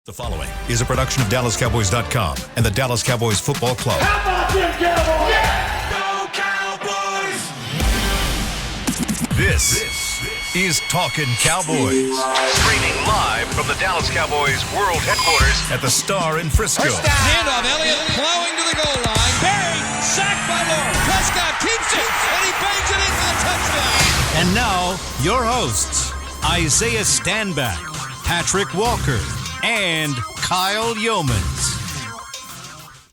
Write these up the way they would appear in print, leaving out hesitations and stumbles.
The following is a production of DallasCowboys.com and the Dallas Cowboys Football Club. How about them Cowboys? Yeah! Go Cowboys! This is Talkin Cowboys. Streaming live from the Dallas Cowboys World Headquarters at the Star in Frisco. Handoff, Elliott plowing to the goal line. Barry, sacked by Lawrence. Prescott keeps it, and he bangs it in for the touchdown. And now, your hosts, Isaiah Stanback, Patrick Walker, and Kyle Yeomans.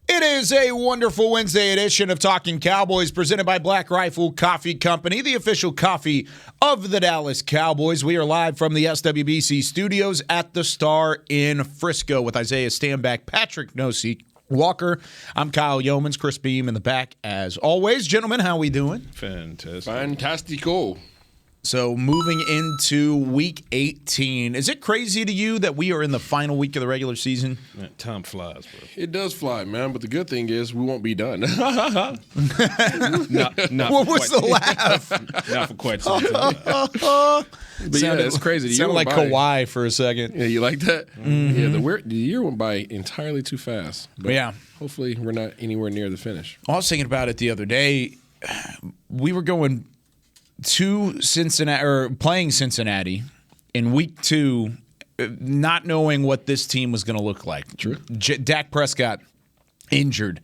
It is a wonderful Wednesday edition of Talkin Cowboys presented by Black Rifle Coffee Company, the official coffee of the Dallas Cowboys. We are live from the SWBC studios at the Star in Frisco with Isaiah Stanback, Patrick Walker. I'm Kyle Yeomans, Chris Beam in the back as always. Gentlemen, how we doing? Fantastico. So moving into Week 18, is it crazy to you that we are in the final week of the regular season? Man, time flies, bro. It does fly, man, but the good thing is we won't be done. Not What was the laugh? Not for quite some time. But yeah, it's crazy. The year Sounded like went by. Kawhi for a second. Yeah, you like that? Mm-hmm. Yeah, the year went by entirely too fast. But yeah. Hopefully we're not anywhere near the finish. I was thinking about it the other day. We were going to Cincinnati, or playing Cincinnati in week 2, not knowing what this team was going to look like. True. Dak Prescott injured,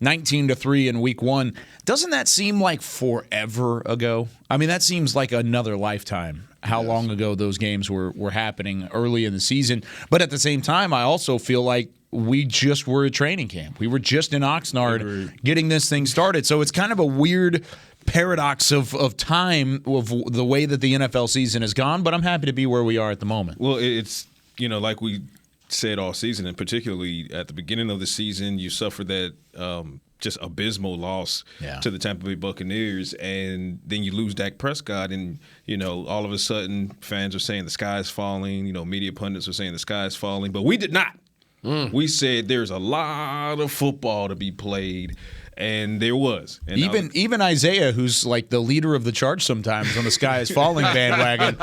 19-3 in week 1. Doesn't that seem like forever ago? I mean, that seems like another lifetime. How long ago those games were happening early in the season. But at the same time, I also feel like we just were at training camp. We were just in Oxnard getting this thing started. So it's kind of a weird paradox of time of the way that the NFL season has gone, but I'm happy to be where we are at the moment. Well, it's, like we said all season, and particularly at the beginning of the season, you suffered that just abysmal loss to the Tampa Bay Buccaneers, and then you lose Dak Prescott, and, all of a sudden fans are saying the sky is falling, media pundits are saying the sky is falling, but we did not. We said there's a lot of football to be played. And there was. And even Isaiah, who's like the leader of the charge sometimes on the sky is falling bandwagon,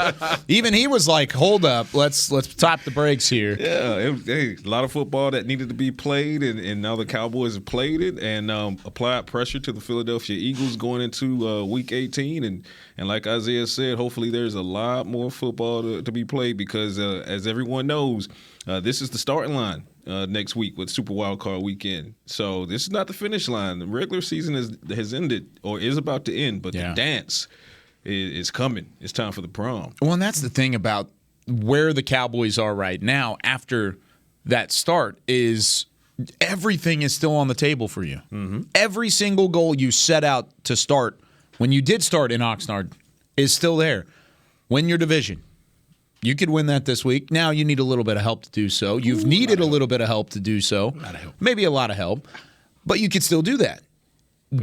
even he was like, hold up, let's top the brakes here. Yeah, a lot of football that needed to be played, and now the Cowboys have played it and applied pressure to the Philadelphia Eagles going into Week 18. And like Isaiah said, hopefully there's a lot more football to be played because, as everyone knows, this is the starting line next week with Super Wild Card Weekend. So this is not the finish line. The regular season has ended or is about to end, but the dance is coming. It's time for the prom. Well, and that's the thing about where the Cowboys are right now after that start is everything is still on the table for you. Mm-hmm. Every single goal you set out to start when you did start in Oxnard is still there. Win your division. You could win that this week. Now you need a little bit of help to do so. You've needed a little bit of help to do so. Maybe a lot of help. But you could still do that.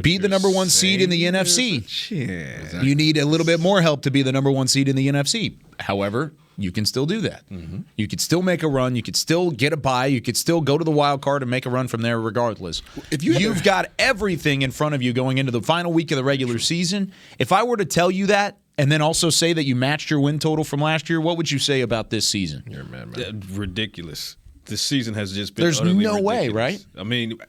Be the number 1 seed in the NFC. You need a little bit more help to be the number 1 seed in the NFC. However, you can still do that. Mm-hmm. You could still make a run. You could still get a bye. You could still go to the wild card and make a run from there regardless. If you've got everything in front of you going into the final week of the regular season, if I were to tell you that, and then also say that you matched your win total from last year, what would you say about this season? You're a man. Ridiculous. This season has just been There's no ridiculous. way, right? I mean,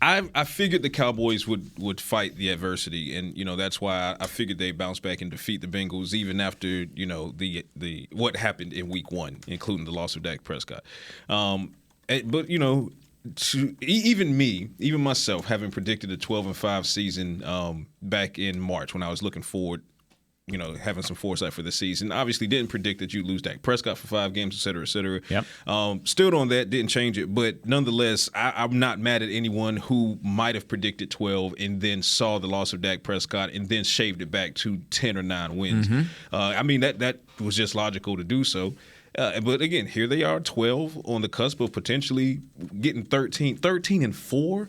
I figured the Cowboys would fight the adversity, and that's why I figured they'd bounce back and defeat the Bengals even after the what happened in Week 1, including the loss of Dak Prescott. But even myself, having predicted a 12-5 season back in March when I was looking forward, having some foresight for the season. Obviously didn't predict that you'd lose Dak Prescott for 5 games, et cetera, et cetera. Yep. Stood on that, didn't change it. But nonetheless, I'm not mad at anyone who might have predicted 12 and then saw the loss of Dak Prescott and then shaved it back to 10 or 9 wins. Mm-hmm. I mean, that was just logical to do so. But again, here they are, 12 on the cusp of potentially getting 13-4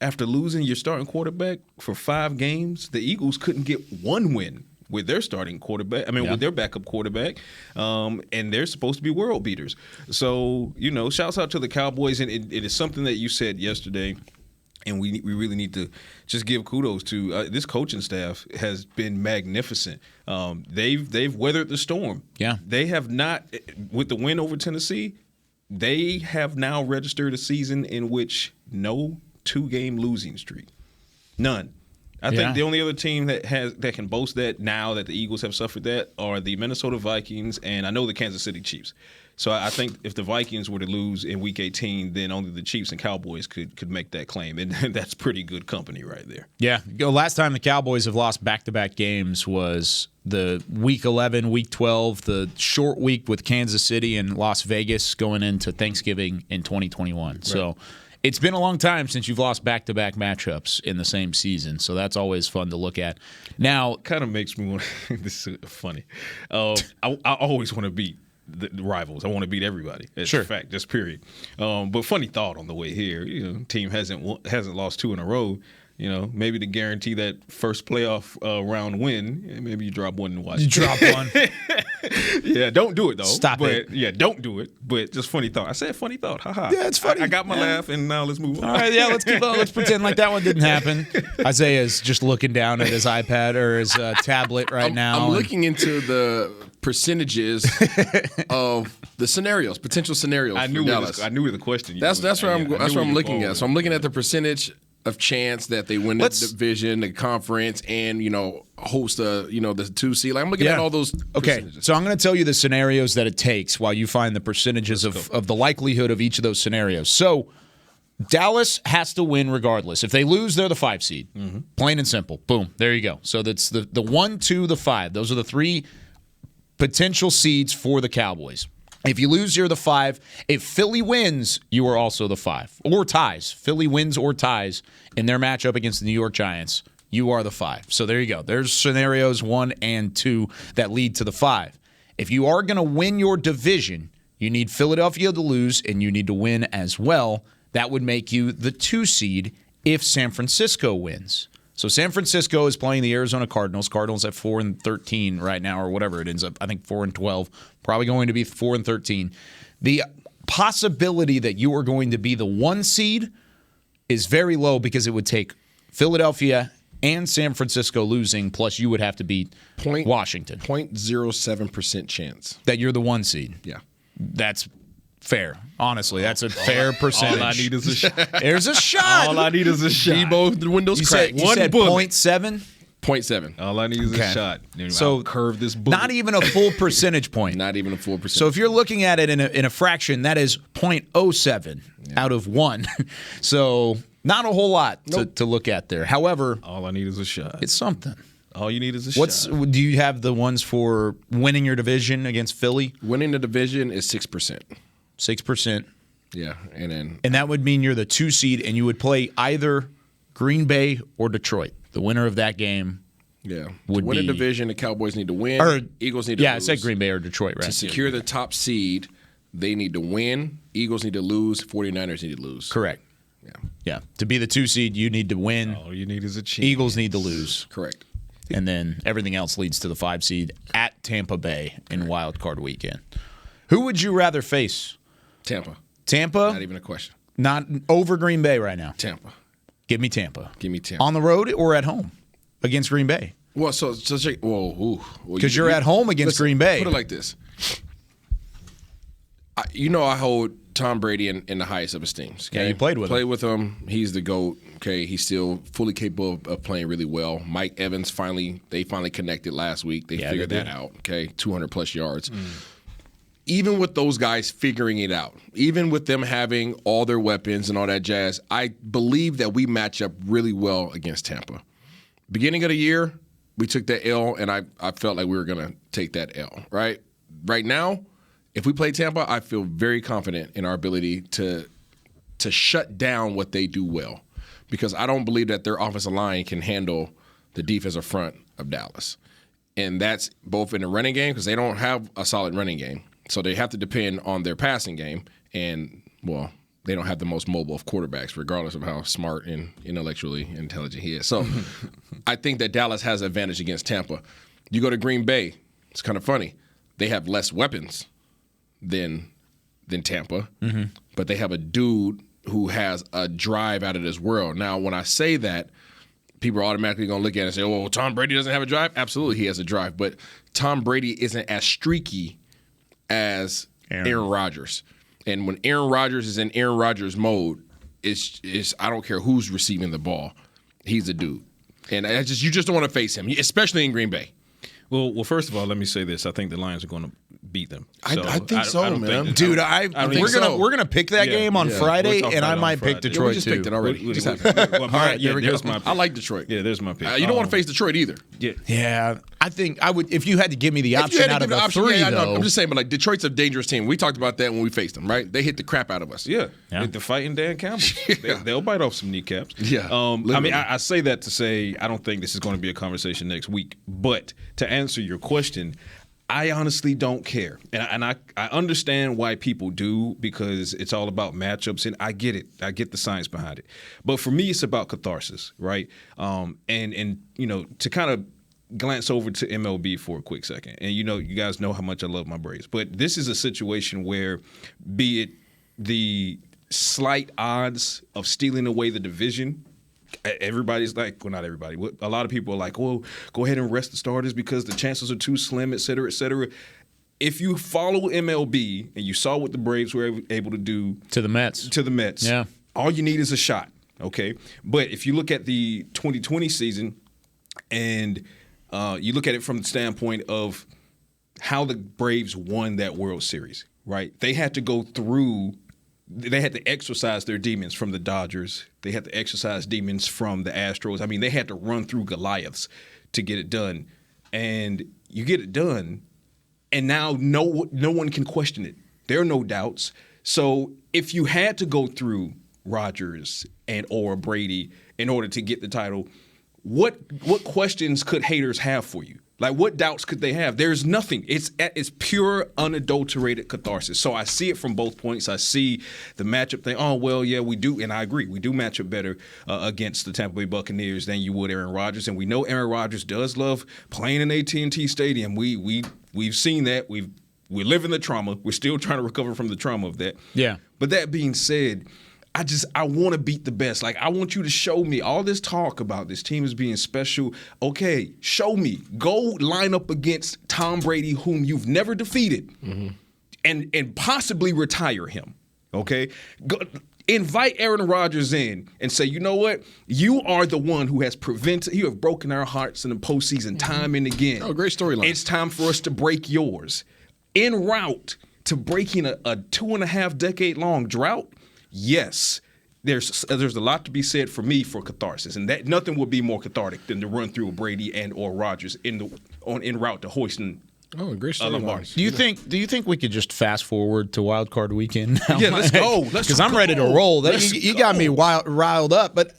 after losing your starting quarterback for 5 games. The Eagles couldn't get 1 win with their starting quarterback. With their backup quarterback, and they're supposed to be world beaters. So, shouts out to the Cowboys, and it is something that you said yesterday. And we really need to just give kudos to this coaching staff has been magnificent. They've weathered the storm. Yeah. They have not, with the win over Tennessee, they have now registered a season in which no 2-game losing streak. None. I think the only other team that can boast that now that the Eagles have suffered that are the Minnesota Vikings and I know the Kansas City Chiefs. So I think if the Vikings were to lose in Week 18, then only the Chiefs and Cowboys could make that claim, and that's pretty good company right there. Yeah. Last time the Cowboys have lost back-to-back games was the Week 11, Week 12, the short week with Kansas City and Las Vegas going into Thanksgiving in 2021. Right. So it's been a long time since you've lost back-to-back matchups in the same season, so that's always fun to look at. Now, kind of makes me want. This is funny. I always want to beat the rivals. I want to beat everybody. It's a fact, just period. But funny thought on the way here. Team hasn't lost 2 in a row. Maybe to guarantee that first playoff round win, maybe you drop one and watch. You drop one. Yeah, don't do it though. Stop it. Yeah, don't do it. But just funny thought. I said funny thought. Ha. Yeah, it's funny. I got my laugh, and now let's move on. All right, yeah, let's keep on. Let's pretend like that one didn't happen. Isaiah's just looking down at his iPad or his tablet right now. I'm looking into the percentages of the scenarios, potential scenarios. I knew the question. That's where I'm looking at. So I'm looking at the percentage of chance that they win the division, the conference, and host the 2 seed. Like, I'm looking at all those. Okay, so I'm going to tell you the scenarios that it takes while you find the percentages of the likelihood of each of those scenarios. So Dallas has to win regardless. If they lose, they're the 5 seed. Mm-hmm. Plain and simple. Boom. There you go. So that's the 1, 2, the 5. Those are the 3 potential seeds for the Cowboys. If you lose, you're the 5. If Philly wins, you are also the 5. Or ties. Philly wins or ties in their matchup against the New York Giants, you are the 5. So there you go. There's scenarios 1 and 2 that lead to the 5. If you are going to win your division, you need Philadelphia to lose, and you need to win as well. That would make you the 2 seed if San Francisco wins. So San Francisco is playing the Arizona Cardinals. Cardinals at 4-13 right now, or whatever it ends up. I think 4-12. Probably going to be 4-13. The possibility that you are going to be the 1 seed is very low because it would take Philadelphia and San Francisco losing, plus you would have to beat Washington. 0.07% chance that you're the 1 seed. Yeah, that's fair. Honestly, that's a fair percentage. All I need is a shot. There's a shot. All I need is a shot. Debo, the windows cracked. You said 0.7? 0.7. All I need is a shot. So I'll curve this bullet. Not even a full percentage point. Not even a full percentage. So if you're looking at it in a fraction, that is 0.07 out of 1. So not a whole lot to look at there. However, all I need is a shot. It's something. All you need is a shot. Do you have the ones for winning your division against Philly? Winning the division is 6%. 6%. Yeah, and that would mean you're the 2 seed, and you would play either Green Bay or Detroit. The winner of that game, would win a division. The Cowboys need to win. Or Eagles need to lose. I said Green Bay or Detroit, right? To secure the top seed, they need to win. Eagles need to lose. 49ers need to lose. Correct. Yeah. To be the 2 seed, you need to win. All you need is a chance. Eagles need to lose. Correct. And then everything else leads to the 5 seed at Tampa Bay in Wild Card Weekend. Who would you rather face? Tampa. Not even a question. Not over Green Bay right now. Tampa. Give me Tampa. On the road or at home against Green Bay? Well, because you're at home against Green Bay. Put it like this. I hold Tom Brady in the highest of esteem. Okay? Yeah, you played with him. He's the GOAT. Okay, he's still fully capable of playing really well. Mike Evans finally connected last week. They figured that out. Okay, 200+ yards. Even with those guys figuring it out, even with them having all their weapons and all that jazz, I believe that we match up really well against Tampa. Beginning of the year, we took that L, and I felt like we were going to take that L, right? Right now, if we play Tampa, I feel very confident in our ability to shut down what they do well, because I don't believe that their offensive line can handle the defensive front of Dallas. And that's both in the running game, because they don't have a solid running game. So they have to depend on their passing game, and, well, they don't have the most mobile of quarterbacks, regardless of how smart and intellectually intelligent he is. So I think that Dallas has an advantage against Tampa. You go to Green Bay, it's kind of funny. They have less weapons than Tampa, but they have a dude who has a drive out of this world. Now, when I say that, people are automatically going to look at it and say, well, Tom Brady doesn't have a drive? Absolutely, he has a drive. But Tom Brady isn't as streaky as Aaron Rodgers. And when Aaron Rodgers is in Aaron Rodgers mode, it's I don't care who's receiving the ball. He's a dude. And you just don't want to face him, especially in Green Bay. Well, first of all, let me say this. I think the Lions are going to beat them. I think so, man. Dude, we're gonna pick that game on Friday, We'll talk and about I it on might pick Friday. Detroit we just too. picked it already. All right, there's my pick. I like Detroit. Yeah, there's my pick. You don't want to face Detroit either. Yeah. Yeah, I think I would if you had to give me the If you option had to out give of the the option, three. I know. Though, I'm just saying, but like Detroit's a dangerous team. We talked about that when we faced them, right? They hit the crap out of us. Yeah. Yeah. The fighting Dan Campbell. They'll bite off some kneecaps. Yeah, I mean, literally. I say that to say I don't think this is going to be a conversation next week. But to answer your question, I honestly don't care. And I understand why people do, because it's all about matchups, and I get it. I get the science behind it. But for me, it's about catharsis, right? And you know, to kind of glance over to MLB for a quick second. And you know, you guys know how much I love my Braves. But this is a situation where, be it the slight odds of stealing away the division, everybody's like, well, not everybody. A lot of people are like, well, go ahead and rest the starters because the chances are too slim, et cetera, et cetera. If you follow MLB and you saw what the Braves were able to do to the Mets. Yeah. All you need is a shot, okay? But if you look at the 2020 season and you look at it from the standpoint of how the Braves won that World Series, right? They had to exercise their demons from the Dodgers. They had to exercise demons from the Astros. I mean, they had to run through Goliaths to get it done. And you get it done, and now no one can question it. There are no doubts. So if you had to go through Rodgers or Brady in order to get the title, what questions could haters have for you? Like, what doubts could they have? There's nothing. It's pure, unadulterated catharsis. So I see it from both points. I see the matchup thing. Oh, well, yeah, we do. And I agree. We do match up better against the Tampa Bay Buccaneers than you would Aaron Rodgers. And we know Aaron Rodgers does love playing in AT&T Stadium. We've seen that. We live in the trauma. We're still trying to recover from the trauma of that. Yeah. But that being said, I want to beat the best. Like, I want you to show me all this talk about this team as being special. Okay, show me. Go line up against Tom Brady, whom you've never defeated, and possibly retire him. Okay? Go, invite Aaron Rodgers in and say, you know what? You are the one who has you have broken our hearts in the postseason time and again. Oh, great storyline. It's time for us to break yours. En route to breaking a 2.5 decade long drought, yes, there's a lot to be said for me for catharsis, and that nothing would be more cathartic than to run through a Brady and or Rodgers en route to hoisting. Oh, great story. Do you think we could just fast forward to Wild Card Weekend now? Yeah, let's go. Because I'm ready to roll. You got me riled up, but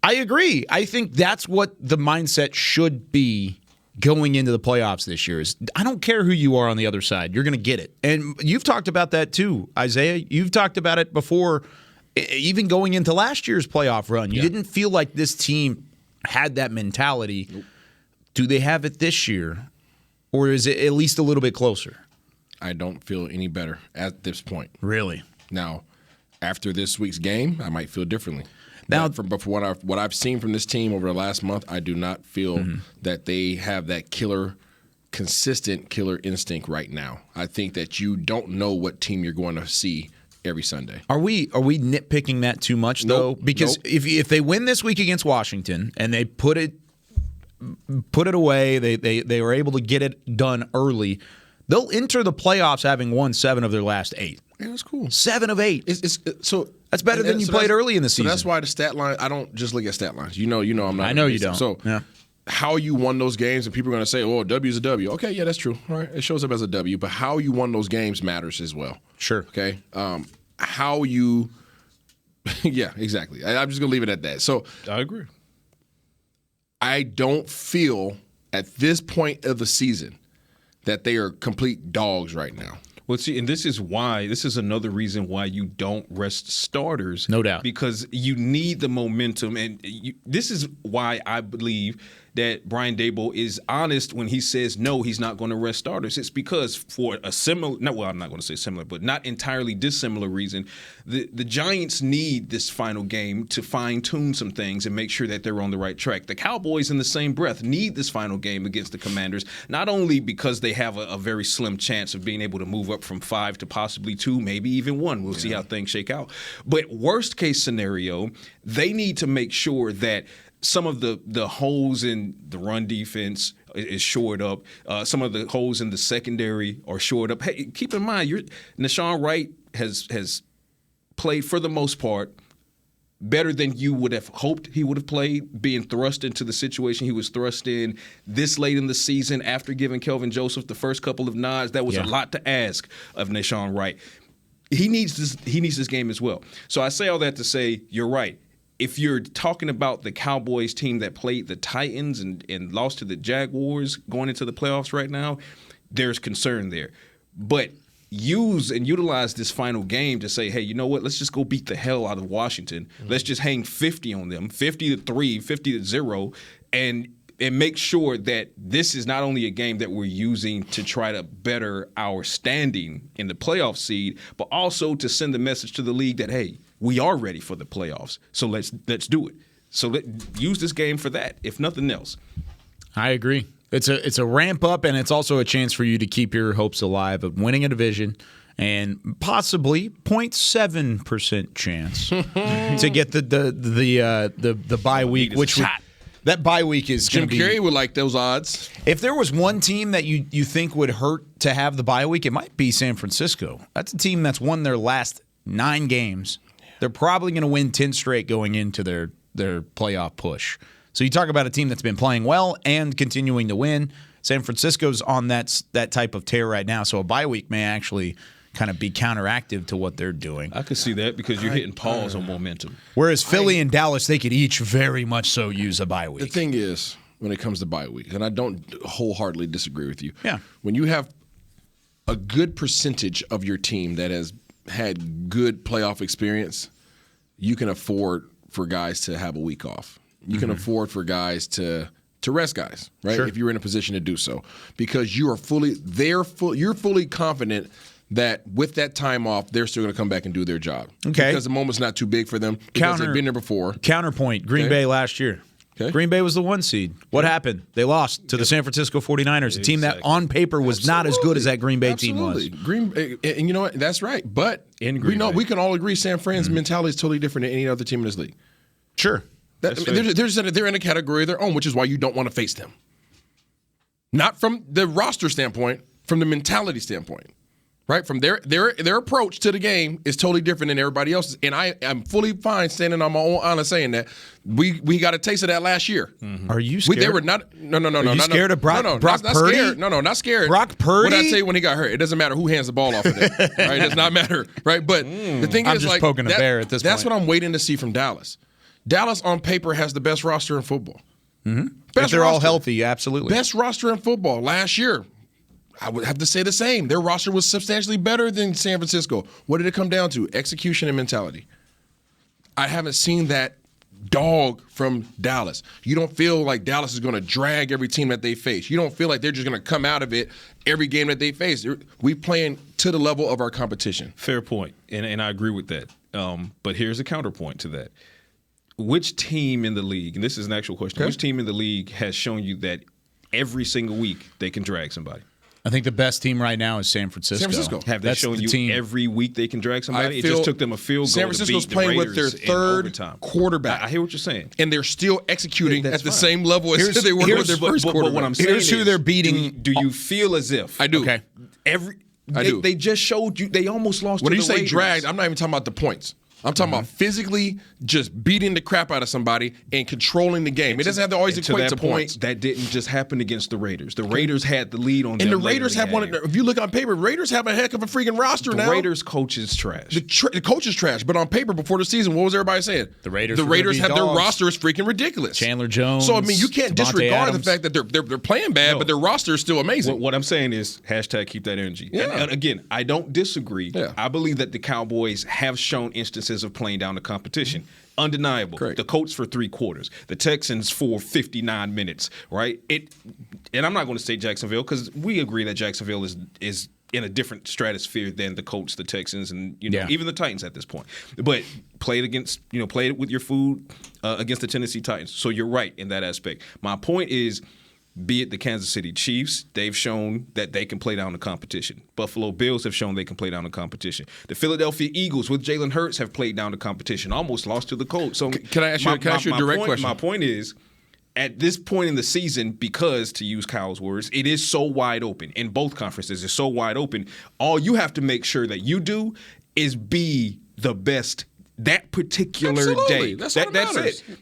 I agree. I think that's what the mindset should be going into the playoffs this year. Is I don't care who you are on the other side, you're going to get it. And you've talked about that too, Isaiah. You've talked about it before, even going into last year's playoff run. You didn't feel like this team had that mentality. Nope. Do they have it this year, or is it at least a little bit closer? I don't feel any better at this point. Really? Now, after this week's game, I might feel differently. Now, from what I've seen from this team over the last month, I do not feel that they have that consistent killer instinct right now. I think that you don't know what team you're going to see every Sunday. Are we nitpicking that too much though? Because if they win this week against Washington and they put it away, they were able to get it done early, they'll enter the playoffs having won 7 of their last 8. Yeah, that's cool. 7 of 8. So that's better than you played early in the season. So that's why the stat line. I don't just look at stat lines. You know, I'm not. I know you don't. So how you won those games, and people are going to say, "Oh, a W is a W." Okay, yeah, that's true. All right, it shows up as a W. But how you won those games matters as well. Sure. Okay. How you. Yeah, exactly. I'm just going to leave it at that. So I agree. I don't feel at this point of the season that they are complete dogs right now. Well, see, and this is another reason why you don't rest starters. No doubt. Because you need the momentum. And this is why I believe that Brian Daboll is honest when he says no, he's not going to rest starters. It's because for a similar, I'm not going to say similar, but not entirely dissimilar reason, the Giants need this final game to fine-tune some things and make sure that they're on the right track. The Cowboys, in the same breath, need this final game against the Commanders, not only because they have a very slim chance of being able to move up from 5 to possibly 2, maybe even 1. We'll see how things shake out. But worst case scenario, they need to make sure that some of the holes in the run defense is shored up. Some of the holes in the secondary are shored up. Hey, keep in mind, Nashawn Wright has played for the most part better than you would have hoped he would have played, being thrust into the situation he was thrust in this late in the season after giving Kelvin Joseph the first couple of nods. That was a lot to ask of Nashawn Wright. He needs this game as well. So I say all that to say you're right. If you're talking about the Cowboys team that played the Titans and lost to the Jaguars going into the playoffs right now, there's concern there. But use and utilize this final game to say, hey, you know what? Let's just go beat the hell out of Washington. Mm-hmm. Let's just hang 50 on them, 50-3, 50-0, and make sure that this is not only a game that we're using to try to better our standing in the playoff seed, but also to send the message to the league that, hey, we are ready for the playoffs. So let's do it. So use this game for that, if nothing else. I agree. It's a ramp up, and it's also a chance for you to keep your hopes alive of winning a division and possibly 0.7% chance to get the bye week, that bye week is Jim Carrey would like those odds. If there was one team that you think would hurt to have the bye week, it might be San Francisco. That's a team that's won their last 9 games. They're probably going to win 10 straight going into their playoff push. So you talk about a team that's been playing well and continuing to win. San Francisco's on that type of tear right now, so a bye week may actually kind of be counteractive to what they're doing. I could see that because you're hitting pause on momentum. Whereas Philly and Dallas, they could each very much so use a bye week. The thing is, when it comes to bye week, and I don't wholeheartedly disagree with you. Yeah. When you have a good percentage of your team that has had good playoff experience, you can afford for guys to have a week off. You can afford for guys to rest guys, right? Sure. If you're in a position to do so, because you're fully confident that with that time off, they're still going to come back and do their job. Okay. Because the moment's not too big for them because they've been there before. Counterpoint, Green Bay last year. Okay. Green Bay was the 1 seed. What happened? They lost to the San Francisco 49ers, a team that on paper was not as good as that Green Bay team was. And you know what? That's right. But we can all agree San Fran's mentality is totally different than any other team in this league. Sure. They're in a category of their own, which is why you don't want to face them. Not from the roster standpoint, from the mentality standpoint, right? From their approach to the game is totally different than everybody else's. And I am fully fine standing on my own honor saying that we got a taste of that last year. Mm-hmm. Are you scared? They were not. No. Are you scared of Brock not Purdy? Scared. No, not scared. Brock Purdy? What did I tell you when he got hurt? It doesn't matter who hands the ball off of it. Right? It does not matter. Right? But the thing I'm is, just like, poking a bear at this that's point. what I'm waiting to see from Dallas. Dallas on paper has the best roster in football. Mm-hmm. If they're all healthy, absolutely. Best roster in football last year. I would have to say the same. Their roster was substantially better than San Francisco. What did it come down to? Execution and mentality. I haven't seen that dog from Dallas. You don't feel like Dallas is going to drag every team that they face. You don't feel like they're just going to come out of it every game that they face. We playing to the level of our competition. Fair point, and I agree with that. But here's a counterpoint to that. Which team in the league, and this is an actual question, which team in the league has shown you that every single week they can drag somebody? I think the best team right now is San Francisco. Have they shown you every week they can drag somebody? It just took them a field goal. San Francisco's to beat playing the with their Raiders third quarterback. I hear what you're saying. And they're still executing at the fine. same level as they were with their first quarterback. But what I'm saying Here's who is, they're beating. Do you feel as if? I do. Okay. They just showed you. They almost lost to When the you say Raiders. dragged, I'm not even talking about the points. I'm talking about physically just beating the crap out of somebody and controlling the game. It doesn't have to always equate to points. That didn't just happen against the Raiders. The Raiders had the lead on them. And the Raiders have one. If you look on paper, Raiders have a heck of a freaking roster now. The Raiders coach is trash. The coach is trash. But on paper, before the season, what was everybody saying? The Raiders have their roster is freaking ridiculous. Chandler Jones. So I mean, you can't Devontae disregard Adams. the fact that they're playing bad, but their roster is still amazing. What I'm saying is # keep that energy. Yeah. And again, I don't disagree. Yeah. I believe that the Cowboys have shown instances chances of playing down the competition. Undeniable. Correct. The Colts for 3 quarters, the Texans for 59 minutes, right? And I'm not going to say Jacksonville because we agree that Jacksonville is in a different stratosphere than the Colts, the Texans, and even the Titans at this point. But play it with your food against the Tennessee Titans. So you're right in that aspect. My point is, be it the Kansas City Chiefs, they've shown that they can play down the competition. Buffalo Bills have shown they can play down the competition. The Philadelphia Eagles with Jalen Hurts have played down the competition, almost lost to the Colts. So can I ask you a direct question? My point is, at this point in the season, because, to use Kyle's words, it is so wide open in both conferences. It's so wide open. All you have to make sure that you do is be the best that particular day. That's it.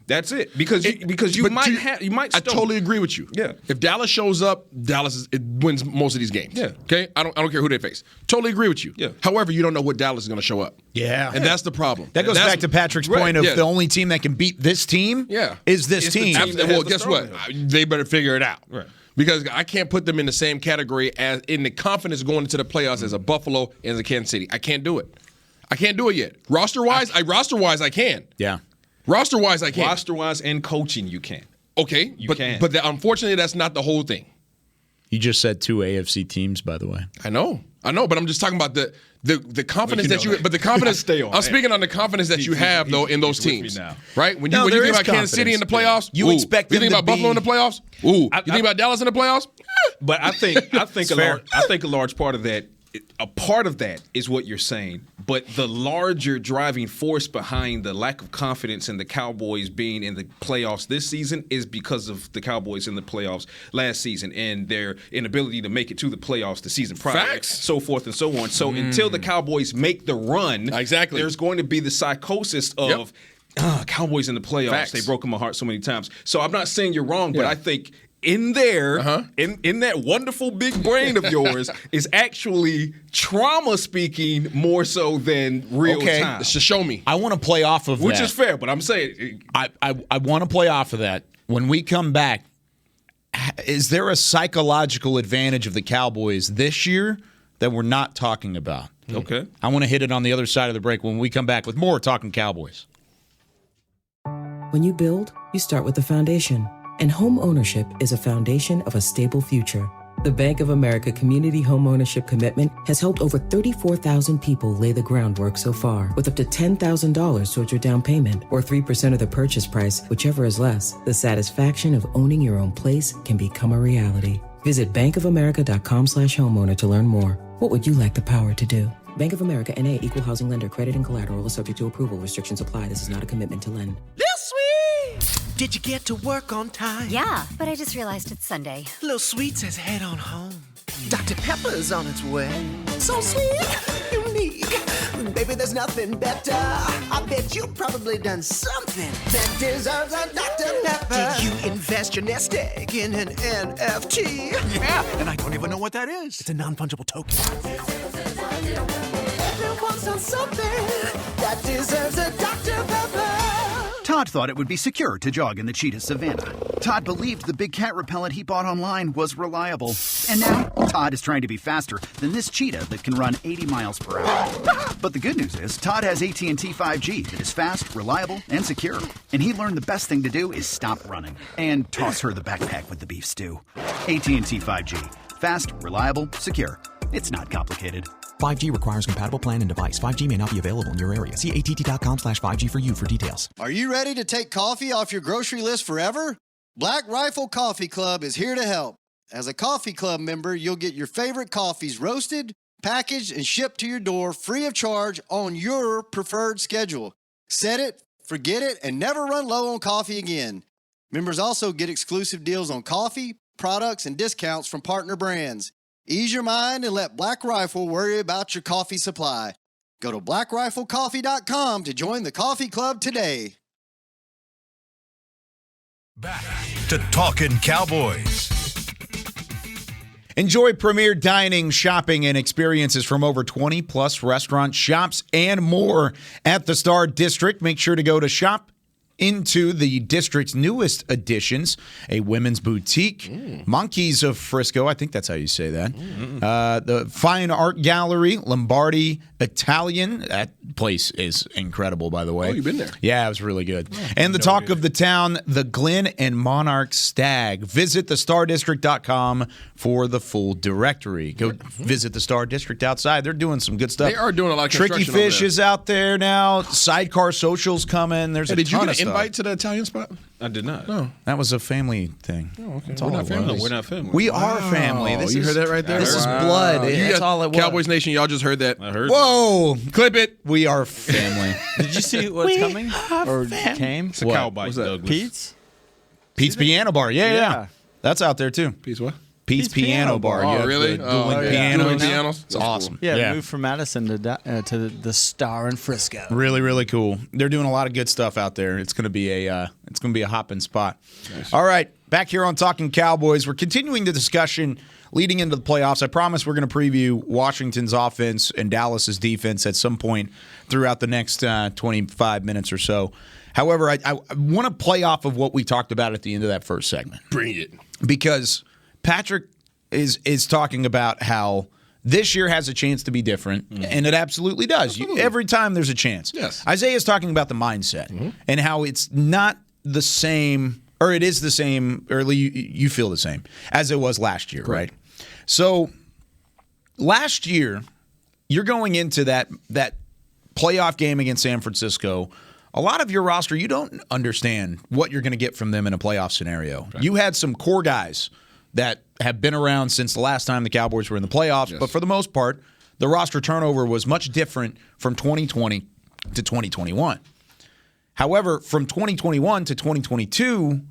That's it. Because you might I totally agree with you. Yeah. If Dallas shows up, it wins most of these games. Yeah. Okay. I don't care who they face. Totally agree with you. Yeah. However, you don't know what Dallas is going to show up. Yeah. And that's the problem. That goes back to Patrick's point of the only team that can beat this team is this team. Well, guess what? They better figure it out. Right. Because I can't put them in the same category as in the confidence going into the playoffs as a Buffalo and as a Kansas City. I can't do it. I can't do it yet. Roster-wise, I can. Yeah. Roster-wise, I can. Roster-wise and coaching, you can. Okay. You can. But unfortunately, that's not the whole thing. You just said 2 AFC teams, by the way. I know, but I'm just talking about the confidence that you. But the confidence. Stay on. I'm speaking on the confidence that you have though in those teams, right? When you think about Kansas City in the playoffs, you expect them you think about Buffalo in the playoffs. You think about Dallas in the playoffs. But I think a large part of that. A part of that is what you're saying, but the larger driving force behind the lack of confidence in the Cowboys being in the playoffs this season is because of the Cowboys in the playoffs last season and their inability to make it to the playoffs the season prior, Facts. so forth and so on. So until the Cowboys make the run, there's going to be the psychosis of Cowboys in the playoffs. Facts. They broke my heart so many times. So I'm not saying you're wrong, but I think in there, in that wonderful big brain of yours, is actually trauma speaking more so than real time. So show me. I want to play off of Which that. is fair, but I'm saying I want to play off of that. When we come back, is there a psychological advantage of the Cowboys this year that we're not talking about? Okay. I want to hit it on the other side of the break when we come back with more Talkin Cowboys. When you build, you start with the foundation. And home ownership is a foundation of a stable future. The Bank of America Community Home Ownership Commitment has helped over 34,000 people lay the groundwork so far, with up to $10,000 towards your down payment or 3% of the purchase price, whichever is less. The satisfaction of owning your own place can become a reality. Visit bankofamerica.com/homeowner to learn more. What would you like the power to do? Bank of America N.A. Equal Housing Lender. Credit and collateral is subject to approval. Restrictions apply. This is not a commitment to lend. Did you get to work on time? Yeah, but I just realized it's Sunday. Little Sweet says head on home. Dr. Pepper's on its way. So sweet, unique. Baby, there's nothing better. I bet you've probably done something that deserves a Dr. Pepper. Did you invest your nest egg in an NFT? Yeah, and I don't even know what that is. It's a non-fungible token. Everyone's done something that deserves a Dr. Pepper. Todd thought it would be secure to jog in the cheetah savanna. Todd believed the big cat repellent he bought online was reliable. And now, Todd is trying to be faster than this cheetah that can run 80 miles per hour. But the good news is, Todd has AT&T 5G that is fast, reliable, and secure. And he learned the best thing to do is stop running and toss her the backpack with the beef stew. AT&T 5G. Fast, reliable, secure. It's not complicated. 5G requires compatible plan and device. 5G may not be available in your area. See att.com/5G for you for details. Are you ready to take coffee off your grocery list forever? Black Rifle Coffee Club is here to help. As a coffee club member, you'll get your favorite coffees roasted, packaged, and shipped to your door free of charge on your preferred schedule. Set it, forget it, and never run low on coffee again. Members also get exclusive deals on coffee, products, and discounts from partner brands. Ease your mind and let Black Rifle worry about your coffee supply. Go to blackriflecoffee.com to join the coffee club today. Back to Talkin Cowboys. Enjoy premier dining, shopping, and experiences from over 20-plus restaurant shops and more at the Star District. Make sure to go to shop into the district's newest additions, a women's boutique, Monkeys of Frisco, I think that's how you say that, the Fine Art Gallery, Lombardi Italian. That place is incredible, by the way. Oh, you've been there. Yeah, it was really good. And the talk of the town, the Glen and Monarch Stag. Visit thestardistrict.com for the full directory. Go visit the Star District outside. They're doing some good stuff. They are doing a lot of Tricky construction over Fish there. is out there now. Sidecar Social's coming. There's a Did you ton get of stuff. an invite to the Italian spot? I did not. No. That was a family thing. Oh, okay. That's We're all not it family. was. We're not family. We are family. This you is, heard that right there? This is Wow. blood. You That's got all it was. Cowboys Nation, y'all just heard that. I heard. Whoa. Clip it. We are family. Did you see what's coming? Or came? It's a cow bite, Douglas. Pete's? Pete's Piano Bar. Yeah. That's out there, too. Peace what? Pete's Piano Bar. Oh, You have really? the dueling yeah. pianos. Dueling pianos? It's awesome. Yeah, moved from Madison to the Star in Frisco. Really, really cool. They're doing a lot of good stuff out there. It's going to be a hopping spot. Nice. All right, back here on Talking Cowboys, we're continuing the discussion leading into the playoffs. I promise we're going to preview Washington's offense and Dallas's defense at some point throughout the next 25 minutes or so. However, I want to play off of what we talked about at the end of that first segment. Bring it. Because Patrick is talking about how this year has a chance to be different, and it absolutely does. Every time there's a chance. Yes. Isaiah's talking about the mindset and how it's not the same, or it is the same, or you feel the same as it was last year, right? So last year, you're going into that playoff game against San Francisco. A lot of your roster, you don't understand what you're going to get from them in a playoff scenario. Right. You had some core guys that have been around since the last time the Cowboys were in the playoffs, but for the most part, the roster turnover was much different from 2020 to 2021. However, from 2021 to 2022,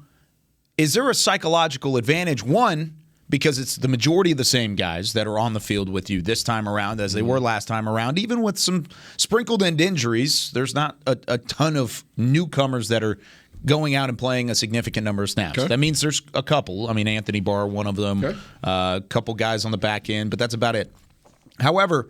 is there a psychological advantage? One, because it's the majority of the same guys that are on the field with you this time around as they were last time around, even with some sprinkled in injuries. There's not a ton of newcomers that are going out and playing a significant number of snaps. Okay. That means there's a couple. I mean, Anthony Barr, one of them, a couple guys on the back end, but that's about it. However,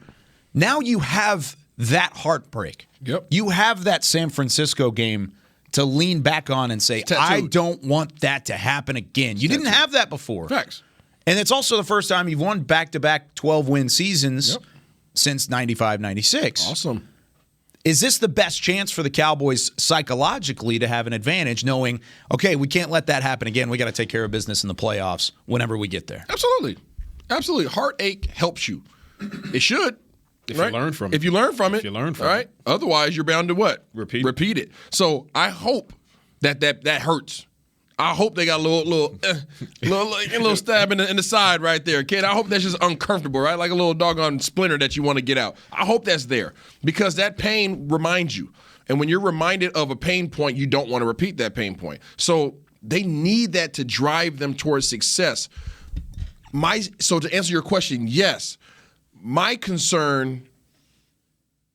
now you have that heartbreak. Yep. You have that San Francisco game to lean back on and say, I don't want that to happen again. You didn't have that before. Facts. And it's also the first time you've won back-to-back 12-win seasons since 95-96. Awesome. Is this the best chance for the Cowboys psychologically to have an advantage, knowing, okay, we can't let that happen again. We got to take care of business in the playoffs whenever we get there? Absolutely. Absolutely. Heartache helps you. It should. If you learn from it. If you learn from it. If you learn from all right? it. Otherwise, you're bound to what? Repeat it. So I hope that hurts. I hope they got a little stab in the side right there, kid. I hope that's just uncomfortable, right? Like a little doggone splinter that you want to get out. I hope that's there because that pain reminds you. And when you're reminded of a pain point, you don't want to repeat that pain point. So they need that to drive them towards success. So to answer your question, yes. My concern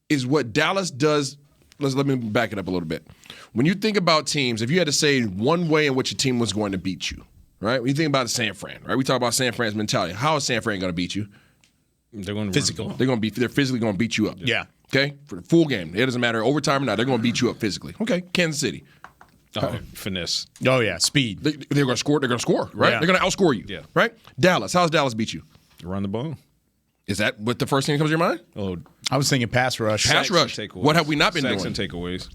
is what Dallas does. Let me back it up a little bit. When you think about teams, if you had to say one way in which a team was going to beat you, right? When you think about San Fran, right? We talk about San Fran's mentality. How is San Fran going to beat you? They're going to physical. They're physically going to beat you up. Yeah. Okay? For the full game. It doesn't matter overtime or not. They're going to beat you up physically. Okay. Kansas City. Finesse. Oh, yeah. Speed. They're going to score. They're going to score, right? Yeah. They're going to outscore you. Yeah. Right? Dallas. How's Dallas beat you? Run the ball. Is that what the first thing that comes to your mind? Oh, I was thinking pass rush. Pass rush. What have we not been doing? Sacks and takeaways.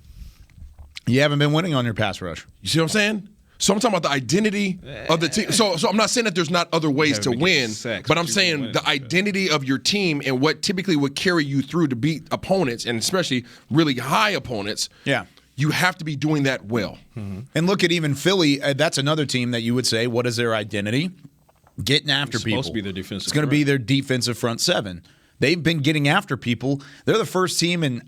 You haven't been winning on your pass rush. You see what I'm saying? So I'm talking about the identity of the team. So I'm not saying that there's not other ways to win, but I'm saying the identity of your team and what typically would carry you through to beat opponents, and especially really high opponents. Yeah. You have to be doing that well. Mm-hmm. And look at even Philly. That's another team that you would say, what is their identity? Getting after It's people. supposed to be their defensive It's going to be their defensive front seven. They've been getting after people. They're the first team in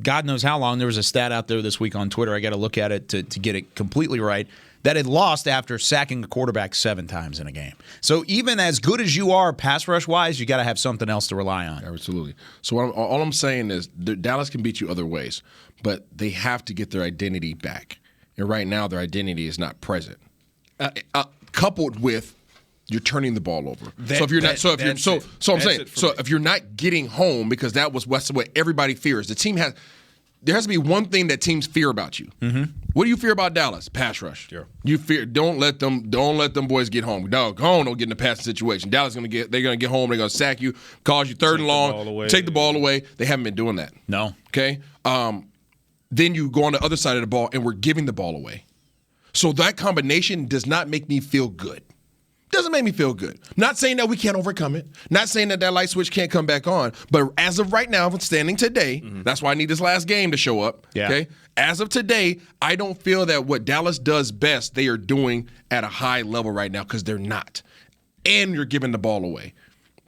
God knows how long. There was a stat out there this week on Twitter. I got to look at it to get it completely right. That had lost after sacking a quarterback 7 times in a game. So even as good as you are pass rush wise, you got to have something else to rely on. Absolutely. So all I'm saying is Dallas can beat you other ways, but they have to get their identity back. And right now, their identity is not present. Coupled with you're turning the ball over. If you're not getting home, because that was what everybody fears. The team has there has to be one thing that teams fear about you. Mm-hmm. What do you fear about Dallas? Pass rush. Sure. You fear don't let them boys get home. Don't get in the passing situation. Dallas they're gonna get home. They're gonna sack you, cause you third and long, take the ball away. They haven't been doing that. No. Okay. Then you go on the other side of the ball, and we're giving the ball away. So that combination does not make me feel good. Doesn't make me feel good. Not saying that we can't overcome it. Not saying that light switch can't come back on. But as of right now, standing today, that's why I need this last game to show up. Yeah. Okay. As of today, I don't feel that what Dallas does best, they are doing at a high level right now because they're not. And you're giving the ball away.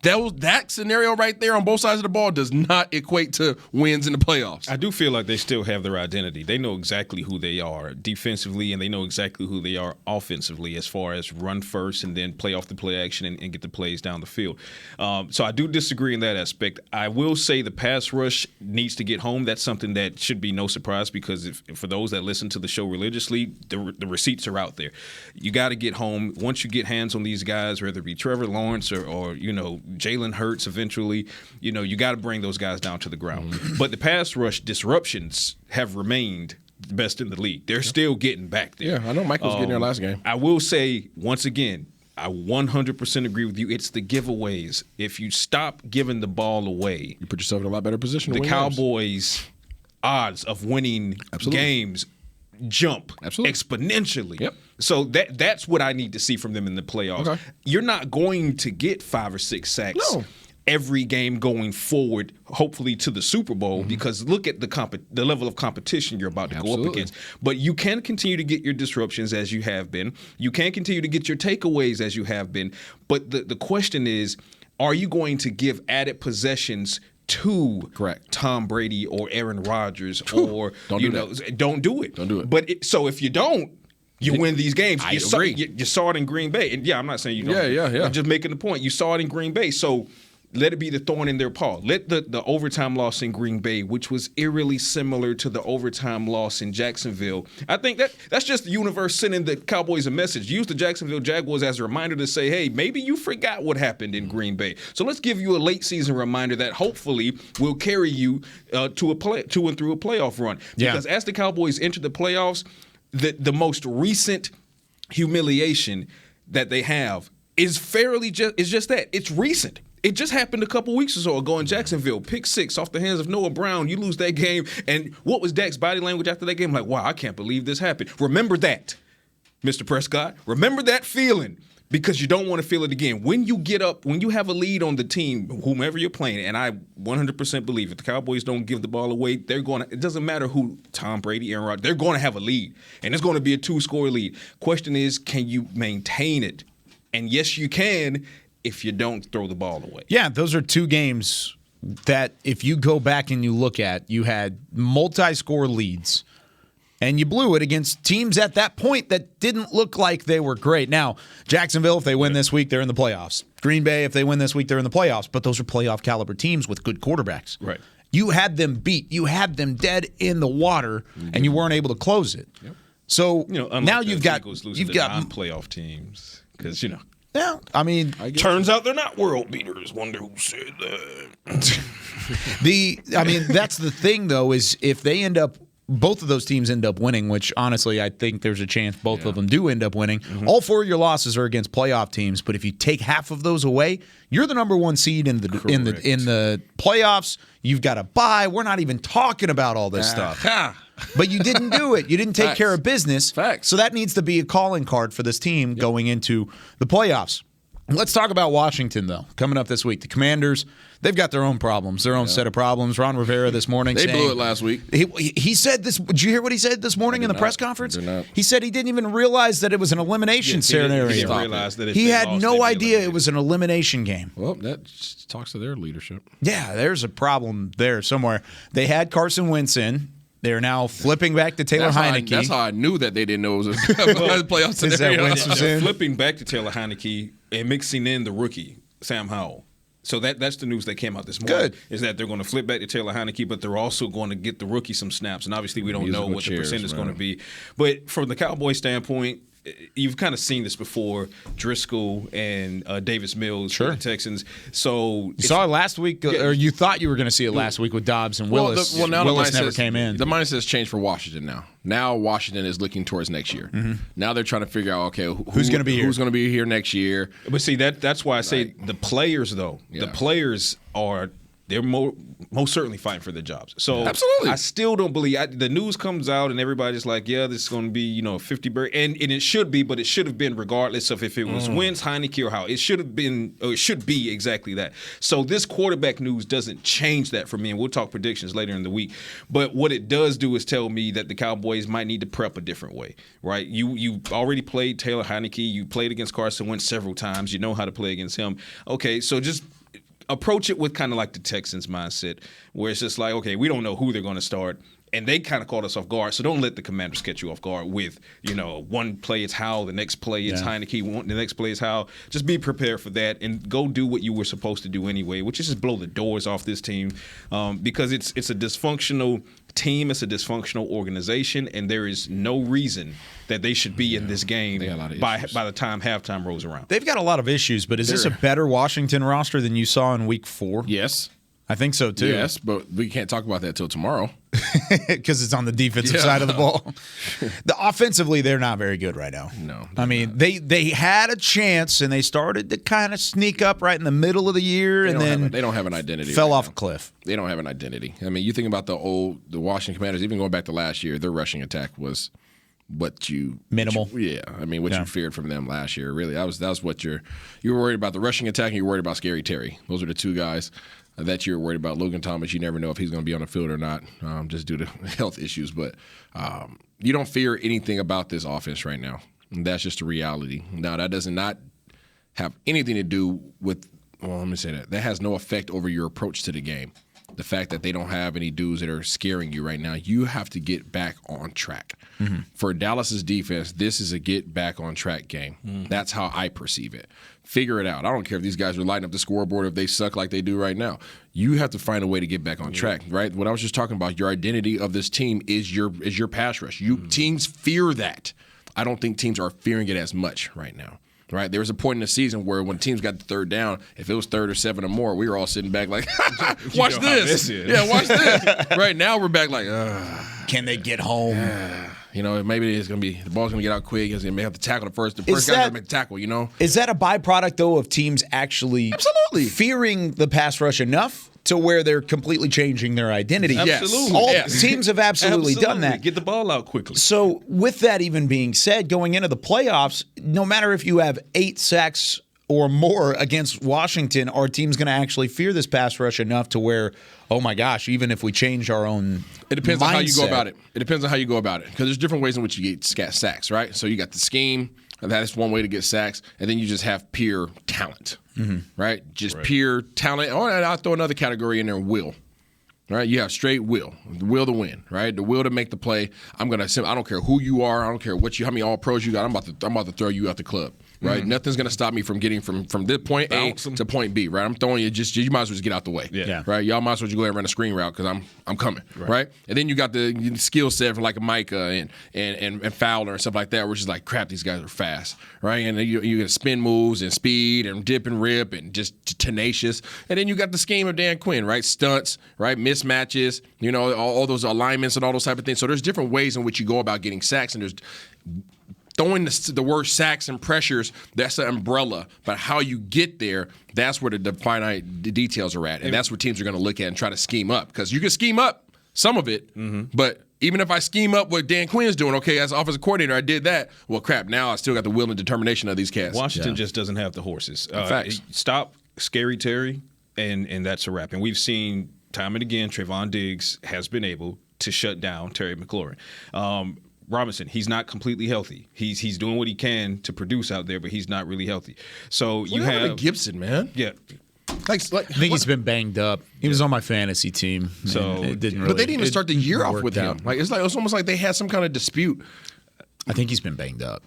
That scenario right there on both sides of the ball does not equate to wins in the playoffs. I do feel like they still have their identity. They know exactly who they are defensively, and they know exactly who they are offensively as far as run first and then play off the play action and get the plays down the field. So I do disagree in that aspect. I will say the pass rush needs to get home. That's something that should be no surprise because for those that listen to the show religiously, the receipts are out there. You got to get home. Once you get hands on these guys, whether it be Trevor Lawrence or Jalen Hurts eventually, you got to bring those guys down to the ground. But the pass rush disruptions have remained the best in the league. They're still getting back there. Yeah, I know Mike was getting there last game. I will say, once again, I 100% agree with you. It's the giveaways. If you stop giving the ball away, you put yourself in a lot better position. The Cowboys' odds of winning games jump exponentially. Yep. So that's what I need to see from them in the playoffs. Okay. You're not going to get 5 or 6 sacks every game going forward, hopefully to the Super Bowl, because look at the level of competition you're about to go up against. But you can continue to get your disruptions as you have been. You can continue to get your takeaways as you have been. But the question is, are you going to give added possessions to Tom Brady or Aaron Rodgers or don't do it. But so if you don't, you win these games. You saw it in Green Bay. And I'm not saying you don't. Yeah. I'm just making the point. You saw it in Green Bay. So let it be the thorn in their paw. Let the overtime loss in Green Bay, which was eerily similar to the overtime loss in Jacksonville. I think that's just the universe sending the Cowboys a message. Use the Jacksonville Jaguars as a reminder to say, hey, maybe you forgot what happened in Green Bay. So let's give you a late season reminder that hopefully will carry you to and through a playoff run. Because as the Cowboys enter the playoffs, the most recent humiliation that they have is just that. It's recent. It just happened a couple weeks or so ago in Jacksonville. Pick 6 off the hands of Noah Brown. You lose that game. And what was Dak's body language after that game? Like, wow, I can't believe this happened. Remember that, Mr. Prescott. Remember that feeling because you don't want to feel it again. When you get up, when you have a lead on the team, whomever you're playing, and I 100% believe if the Cowboys don't give the ball away, it doesn't matter who, Tom Brady, Aaron Rodgers, they're going to have a lead. And it's going to be a 2-score lead. Question is, can you maintain it? And yes, you can, if you don't throw the ball away. Yeah, those are 2 games that if you go back and you look at, you had multi-score leads, and you blew it against teams at that point that didn't look like they were great. Now, Jacksonville, if they win this week, they're in the playoffs. Green Bay, if they win this week, they're in the playoffs. But those are playoff caliber teams with good quarterbacks. Right. You had them beat. You had them dead in the water, and you weren't able to close it. Yep. So now you've got non-playoff teams because Yeah, I mean, turns out they're not world beaters. Wonder who said that. That's the thing, though, is if they both of those teams end up winning, which honestly I think there's a chance both of them do end up winning. Mm-hmm. All 4 of your losses are against playoff teams, but if you take half of those away, you're the number 1 seed in the playoffs. You've got a bye. We're not even talking about all this stuff. But you didn't do it. You didn't take care of business. Facts. So that needs to be a calling card for this team going into the playoffs. Let's talk about Washington, though, coming up this week. The Commanders, they've got their own problems, their own set of problems. Ron Rivera this morning They blew it last week. He said this. Did you hear what he said this morning in the press conference? He said he didn't even realize that it was an elimination scenario. He didn't realize that he had no idea it was an elimination game. Well, that talks to their leadership. Yeah, there's a problem there somewhere. They had Carson Wentz in. They're now flipping back to Taylor Heineke. That's how I knew that they didn't know it was a playoff scenario. Flipping back to Taylor Heineke and mixing in the rookie, Sam Howell. So that's the news that came out this morning. Good. Is that they're going to flip back to Taylor Heineke, but they're also going to get the rookie some snaps. And obviously we don't know what the percentage is going to be. But from the Cowboys standpoint, you've kind of seen this before, Driscoll and Davis Mills for the Texans. So you saw it last week, or you thought you were going to see it last week with Dobbs and Willis. Now Willis never came in. The mindset has changed for Washington now. Now Washington is looking towards next year. Now they're trying to figure out, okay, who's going to be here? Who's going to be here next year? But see, that's why I say the players, though. The players they're most certainly fighting for their jobs. So absolutely, I still don't believe the news comes out and everybody's like, yeah, this is going to be 50 bird, and it should be, but it should have been regardless of if it was Wentz, Heineke, or how it should have been, or it should be exactly that. So this quarterback news doesn't change that for me, and we'll talk predictions later in the week. But what it does do is tell me that the Cowboys might need to prep a different way, right? You already played Taylor Heineke, you played against Carson Wentz several times, you know how to play against him. Okay, so just approach it with kind of like the Texans mindset, where it's just like, okay, we don't know who they're going to start, and they kind of caught us off guard. So don't let the Commanders catch you off guard with, one play it's Howell, the next play it's Heineke, the next play is Howell. Just be prepared for that and go do what you were supposed to do anyway, which is just blow the doors off this team, because it's a dysfunctional team, it's a dysfunctional organization, and there is no reason that they should be in this game by the time halftime rolls around. They've got a lot of issues, but is this a better Washington roster than you saw in Week 4? Yes. I think so, too. Yes, but we can't talk about that till tomorrow. Because it's on the defensive side of the ball. Offensively, they're not very good right now. No. I mean, they had a chance, and they started to kind of sneak up right in the middle of the year, they don't have an identity. Fell off a cliff. They don't have an identity. I mean, you think about the Washington Commanders, even going back to last year, their rushing attack was minimal. What you feared from them last year. Really, that was what you were worried about, the rushing attack, and you were worried about Scary Terry. Those are the two guys that you're worried about. Logan Thomas, you never know if he's going to be on the field or not, just due to health issues. But you don't fear anything about this offense right now. And that's just a reality. Now, that does not have anything to do with, let me say that. That has no effect over your approach to the game. The fact that they don't have any dudes that are scaring you right now, you have to get back on track. For Dallas's defense, this is a get back on track game. That's how I perceive it. Figure it out. I don't care if these guys are lighting up the scoreboard, if they suck like they do right now. You have to find a way to get back on track, right? What I was just talking about, your identity of this team is your pass rush. Teams fear that. I don't think teams are fearing it as much right now. Right, there was a point in the season where when teams got the third down, if it was 3rd or 7 or more, we were all sitting back like, watch this. Yeah, watch this. Right now, we're back like, can they get home? Maybe it's gonna be the ball's gonna get out quick. He's gonna have to tackle the first guy's gonna make the tackle. Is that a byproduct though of teams actually fearing the pass rush enough to where they're completely changing their identity? Absolutely. All teams have absolutely done that. Get the ball out quickly. So with that even being said, going into the playoffs, no matter if you have 8 sacks or more against Washington, our team's going to actually fear this pass rush enough to where, oh my gosh, even if we change our own It depends on how you go about it. It depends on how you go about it, because there's different ways in which you get sacks, right? So you got the scheme. That's one way to get sacks. And then you just have pure talent, right? Pure talent. Oh, and I'll throw another category in there, will. Right? You have straight will. The will to win, right? The will to make the play. I don't care who you are. I don't care how many all pros you got. I'm about to throw you out the club. Right? Nothing's going to stop me from getting from this point A to point B, right? I'm throwing you you might as well just get out the way. Yeah. Right? Y'all might as well just go ahead and run a screen route because I'm coming. Right? And then you got the skill set from like a Micah and Fowler and stuff like that, which is like, crap, these guys are fast. Right? And then you get spin moves and speed and dip and rip and just tenacious. And then you got the scheme of Dan Quinn, right? Stunts, right? Mismatches, all those alignments and all those type of things. So there's different ways in which you go about getting sacks, and there's throwing the word sacks and pressures, that's the umbrella. But how you get there, that's where the finite details are at. And that's what teams are going to look at and try to scheme up. Because you can scheme up some of it, but even if I scheme up what Dan Quinn's doing, okay, as offensive coordinator, I did that. Well, crap, now I still got the will and determination of these cats. Washington just doesn't have the horses. Facts. Stop Scary Terry, and that's a wrap. And we've seen time and again, Trayvon Diggs has been able to shut down Terry McLaurin. Robinson, he's not completely healthy. He's doing what he can to produce out there, but he's not really healthy. So you have Gibson, man. Yeah. I think he's been banged up. He was on my fantasy team. So it didn't really, but they didn't even start the year off with him. Like it's almost like they had some kind of dispute. I think he's been banged up.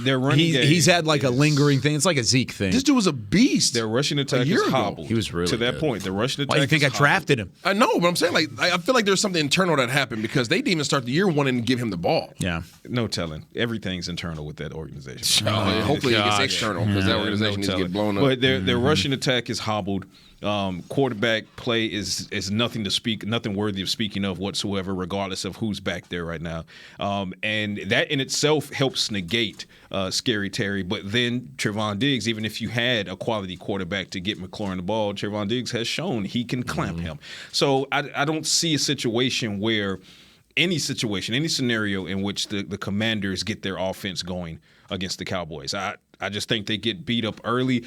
Their running game he's had like a lingering thing. It's like a Zeke thing. This dude was a beast. Their rushing attack is hobbled. He was really to that good. point. The rushing attack. Why do you think I drafted him? I know, but I'm saying I feel like there's something internal that happened because they didn't even start the year wanting to give him the ball. Yeah, no telling. Everything's internal with that organization. Hopefully it gets external because that organization needs to get blown up. But their rushing attack is hobbled. Quarterback play is nothing to speak, nothing worthy of speaking of whatsoever, regardless of who's back there right now. And that in itself helps negate Scary Terry. But then Trevon Diggs, even if you had a quality quarterback to get McLaurin the ball, Trevon Diggs has shown he can clamp him. So I don't see a situation where any scenario in which the Commanders get their offense going against the Cowboys. I just think they get beat up early.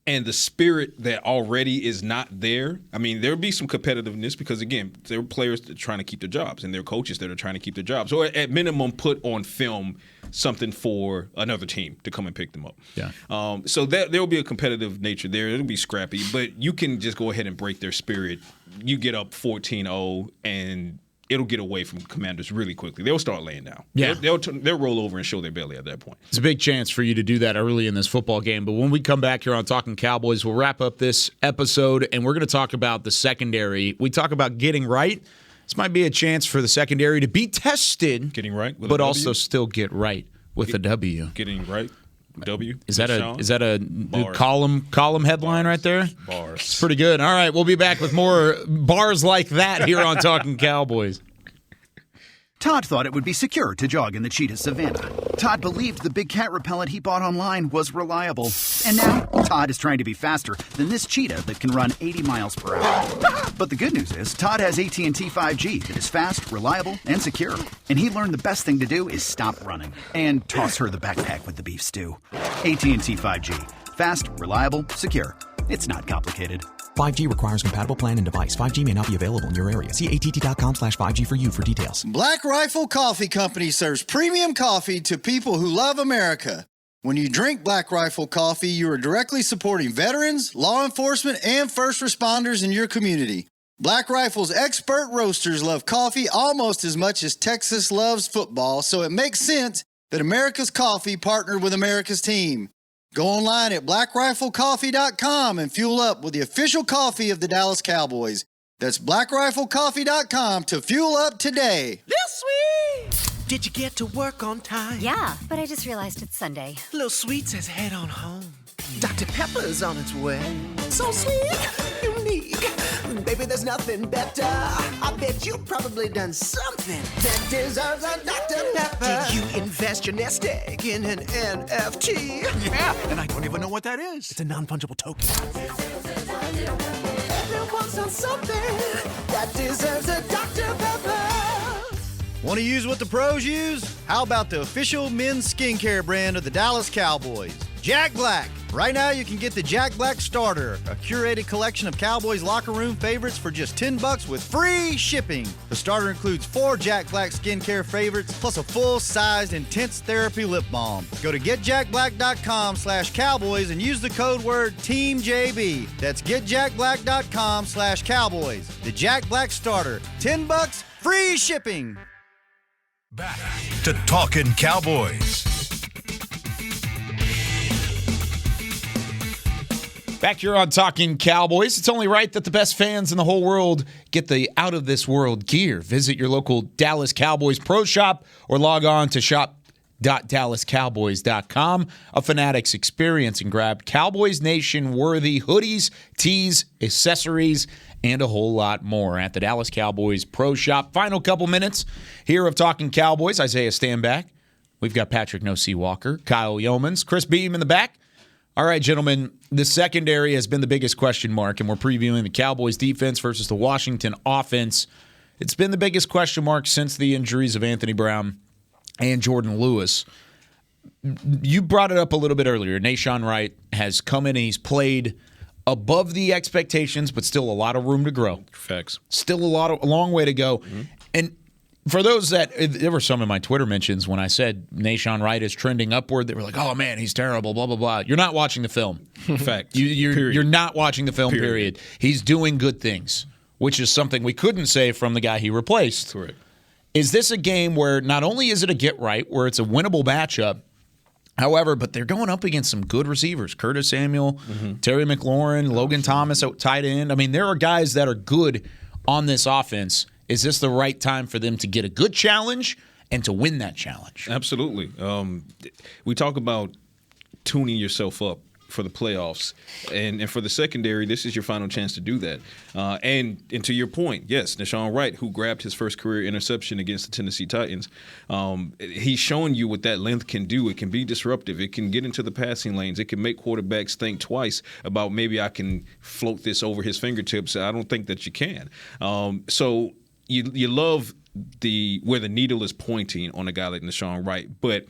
And the spirit that already is not there, I mean, there'll be some competitiveness because, again, there are players that are trying to keep their jobs and there are coaches that are trying to keep their jobs. Or at minimum, put on film something for another team to come and pick them up. Yeah. So there'll be a competitive nature there. It'll be scrappy, but you can just go ahead and break their spirit. You get up 14-0 and it'll get away from Commanders really quickly. They'll start laying down. Yeah. They'll roll over and show their belly at that point. It's a big chance for you to do that early in this football game. But when we come back here on Talking Cowboys, we'll wrap up this episode, and we're going to talk about the secondary. We talk about getting right. This might be a chance for the secondary to be tested. Getting right with but a W? also still get right with a W. Getting right. W. Is that a Bars. column headline right there? Bars. It's pretty good. All right, we'll be back with more bars like that here on Talking Cowboys. Todd thought it would be secure to jog in the cheetah savanna. Todd believed the big cat repellent he bought online was reliable. And now, Todd is trying to be faster than this cheetah that can run 80 miles per hour. But the good news is, Todd has AT&T 5G that is fast, reliable, and secure. And he learned the best thing to do is stop running and toss her the backpack with the beef stew. AT&T 5G. Fast, reliable, secure. It's not complicated. 5G requires compatible plan and device. 5G may not be available in your area. See att.com/5G for you for details. Black Rifle Coffee Company serves premium coffee to people who love America. When you drink Black Rifle Coffee, you are directly supporting veterans, law enforcement, and first responders in your community. Black Rifle's expert roasters love coffee almost as much as Texas loves football, so it makes sense that America's Coffee partnered with America's team. Go online at blackriflecoffee.com and fuel up with the official coffee of the Dallas Cowboys. That's blackriflecoffee.com to fuel up today. Lil Sweet, did you get to work on time? Yeah, but I just realized it's Sunday. Lil Sweet says head on home. Dr. Pepper's on its way. So sweet, unique. Baby, there's nothing better. I bet you've probably done something that deserves a Dr. Pepper. Did you invest your nest egg in an NFT? Yeah, and I don't even know what that is. It's a non-fungible token. Everyone's done something that deserves a Dr. Pepper. Want to use what the pros use? How about the official men's skincare brand of the Dallas Cowboys, Jack Black? Right now, you can get the Jack Black Starter, a curated collection of Cowboys locker room favorites for just $10 with free shipping. The starter includes 4 Jack Black skincare favorites, plus a full-sized intense therapy lip balm. Go to getjackblack.com/cowboys and use the code word TEAMJB. That's getjackblack.com/cowboys. The Jack Black Starter, $10, free shipping. Back to Talkin' Cowboys. Back here on Talking Cowboys, it's only right that the best fans in the whole world get the out-of-this-world gear. Visit your local Dallas Cowboys pro shop or log on to shop.dallascowboys.com. A Fanatics experience and grab Cowboys Nation-worthy hoodies, tees, accessories, and a whole lot more at the Dallas Cowboys pro shop. Final couple minutes here of Talking Cowboys. Isaiah Stanback. We've got Patrick No-C Walker, Kyle Yeomans, Chris Beam in the back. All right, gentlemen, the secondary has been the biggest question mark, and we're previewing the Cowboys defense versus the Washington offense. It's been the biggest question mark since the injuries of Anthony Brown and Jordan Lewis. You brought it up a little bit earlier. Nahshon Wright has come in and he's played above the expectations, but still a lot of room to grow. Facts. Still a long way to go. Mm-hmm. And for those there were some in my Twitter mentions when I said Nahshon Wright is trending upward. They were like, "Oh man, he's terrible." Blah blah blah. You're not watching the film. Fact. You're not watching the film. Period. He's doing good things, which is something we couldn't say from the guy he replaced. Correct. is this a game where not only is it a get right, where it's a winnable matchup, however, but they're going up against some good receivers. Curtis Samuel, Terry McLaurin, Logan Thomas, tight end. I mean, there are guys that are good on this offense. Is this the right time for them to get a good challenge and to win that challenge? Absolutely. We talk about tuning yourself up for the playoffs, and for the secondary, this is your final chance to do that. And to your point, yes, Deshaun Wright, who grabbed his first career interception against the Tennessee Titans, he's showing you what that length can do. It can be disruptive. It can get into the passing lanes. It can make quarterbacks think twice about maybe I can float this over his fingertips. I don't think that you can. So you love where the needle is pointing on a guy like Deshaun Wright, but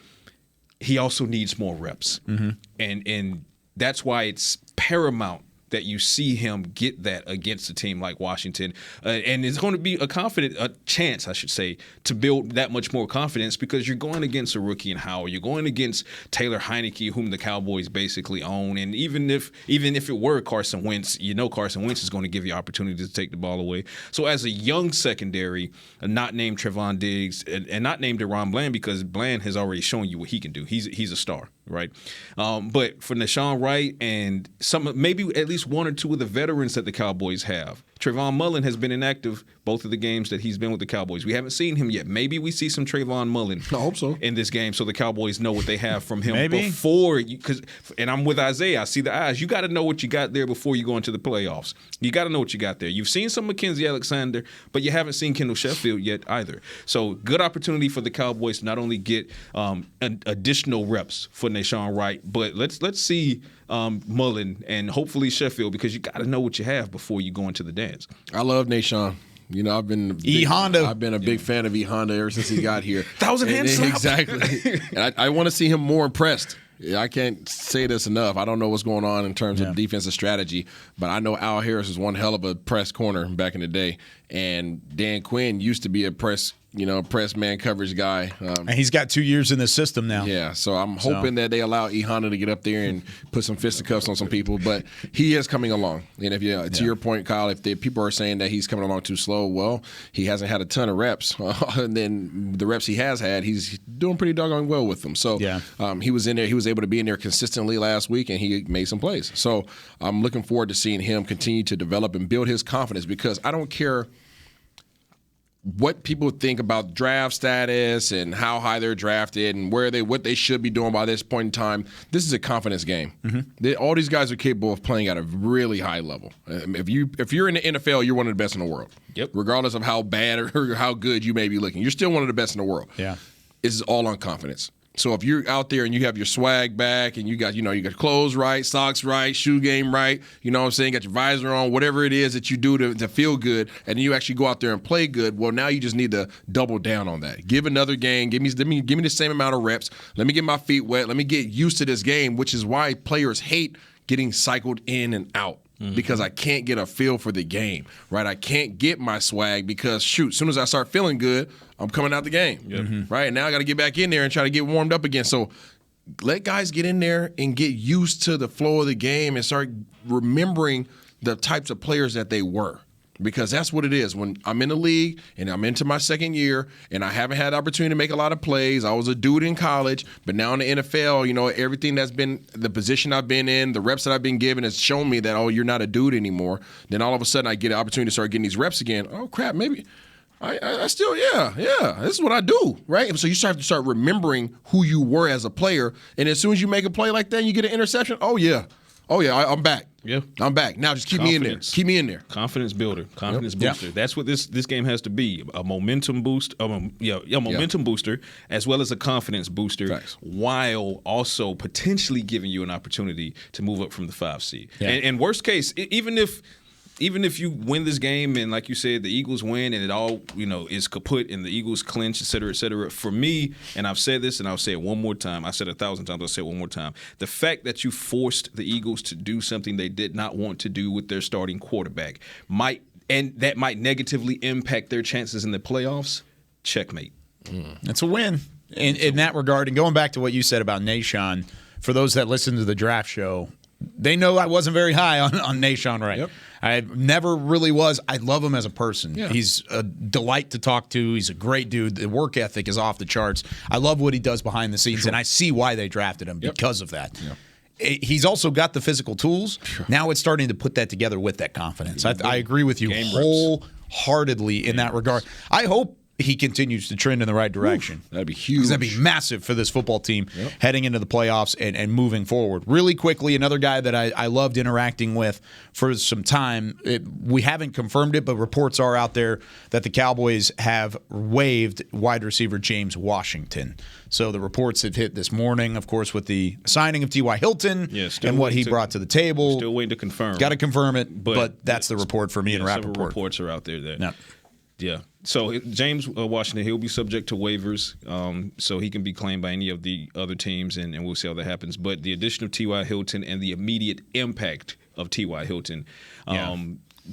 he also needs more reps, and that's why it's paramount that you see him get that against a team like Washington. And it's going to be a chance, I should say, to build that much more confidence because you're going against a rookie in Howard. You're going against Taylor Heineke, whom the Cowboys basically own. And even if it were Carson Wentz, Carson Wentz is going to give you opportunity to take the ball away. So as a young secondary, not named Trevon Diggs and not named Deron Bland because Bland has already shown you what he can do. He's a star, right? But for Deshaun Wright and maybe at least one or two of the veterans that the Cowboys have. Trayvon Mullen has been inactive both of the games that he's been with the Cowboys. We haven't seen him yet. Maybe we see some Trayvon Mullen I hope so. in this game so the Cowboys know what they have from him Maybe. before. And I'm with Isaiah. I see the eyes. You got to know what you got there before you go into the playoffs. You got to know what you got there. You've seen some Mackenzie Alexander, but you haven't seen Kendall Sheffield yet either. So good opportunity for the Cowboys to not only get additional reps for Deshaun Wright, but let's see Mullen and hopefully Sheffield because you got to know what you have before you go into the dance. I love Nashawn. I've been a big fan of E Honda ever since he got here. Thousand hand slap. Exactly. And I want to see him more impressed. I can't say this enough. I don't know what's going on in terms of defensive strategy, but I know Al Harris was one hell of a press corner back in the day, and Dan Quinn used to be a press man coverage guy. And he's got 2 years in the system now. Yeah, so I'm hoping that they allow E Honda to get up there and put some fisticuffs on some people, but he is coming along. And if to your point, Kyle, if people are saying that he's coming along too slow, well, he hasn't had a ton of reps, and then the reps he has had, he's doing pretty doggone well with them. So he was in there. He was able to be in there consistently last week, and he made some plays. So I'm looking forward to seeing him continue to develop and build his confidence because I don't care what people think about draft status and how high they're drafted and what they should be doing by this point in time. This is a confidence game. All these guys are capable of playing at a really high level. If you're in the NFL, you're one of the best in the world. Yep. Regardless of how bad or how good you may be looking, you're still one of the best in the world. Yeah. This is all on confidence. So if you're out there and you have your swag back and you got clothes right, socks right, shoe game right, you know what I'm saying, got your visor on, whatever it is that you do to feel good, and then you actually go out there and play good, well, now you just need to double down on that. Give another game. Give me the same amount of reps. Let me get my feet wet. Let me get used to this game, which is why players hate getting cycled in and out. Because I can't get a feel for the game, right? I can't get my swag because, as soon as I start feeling good, I'm coming out the game, right? And now I got to get back in there and try to get warmed up again. So let guys get in there and get used to the flow of the game and start remembering the types of players that they were. Because that's what it is. When I'm in the league and I'm into my second year and I haven't had the opportunity to make a lot of plays, I was a dude in college, but now in the NFL, everything that's been the position I've been in, the reps that I've been given has shown me that, oh, you're not a dude anymore. Then all of a sudden I get an opportunity to start getting these reps again. Oh, crap, maybe I still, this is what I do, right? So you have to start remembering who you were as a player. And as soon as you make a play like that and you get an interception, I'm back. Yeah, I'm back. Now just keep me in there. Keep me in there. Confidence builder. Confidence booster. That's what this game has to be. A momentum boost. Momentum booster as well as a confidence booster. Facts. While also potentially giving you an opportunity to move up from the 5 seed. Yeah. And worst case, even if you win this game and, like you said, the Eagles win and it all, is kaput and the Eagles clinch, et cetera, for me, and I've said this and I'll say it one more time. I said it 1,000 times. I'll say it one more time. The fact that you forced the Eagles to do something they did not want to do with their starting quarterback might negatively impact their chances in the playoffs. Checkmate. It's a win in that regard. And going back to what you said about Nashawn, for those that listen to the draft show, they know I wasn't very high on Nashawn Wright. Yep. I never really was. I love him as a person. Yeah. He's a delight to talk to. He's a great dude. The work ethic is off the charts. I love what he does behind the scenes, and I see why they drafted him because of that. Yeah. He's also got the physical tools. Now it's starting to put that together with that confidence. I agree with you wholeheartedly in that regard. I hope he continues to trend in the right direction. That'd be huge. That'd be massive for this football team heading into the playoffs and moving forward. Really quickly, another guy that I loved interacting with for some time. We haven't confirmed it, but reports are out there that the Cowboys have waived wide receiver James Washington. So the reports have hit this morning, of course, with the signing of T.Y. Hilton and what he brought to the table. Still waiting to confirm. Got to confirm it, but that's the report for me and Rappaport. Several reports are out there that. Yeah. So James Washington, he'll be subject to waivers, so he can be claimed by any of the other teams, and we'll see how that happens. But the addition of T.Y. Hilton and the immediate impact of T.Y. Hilton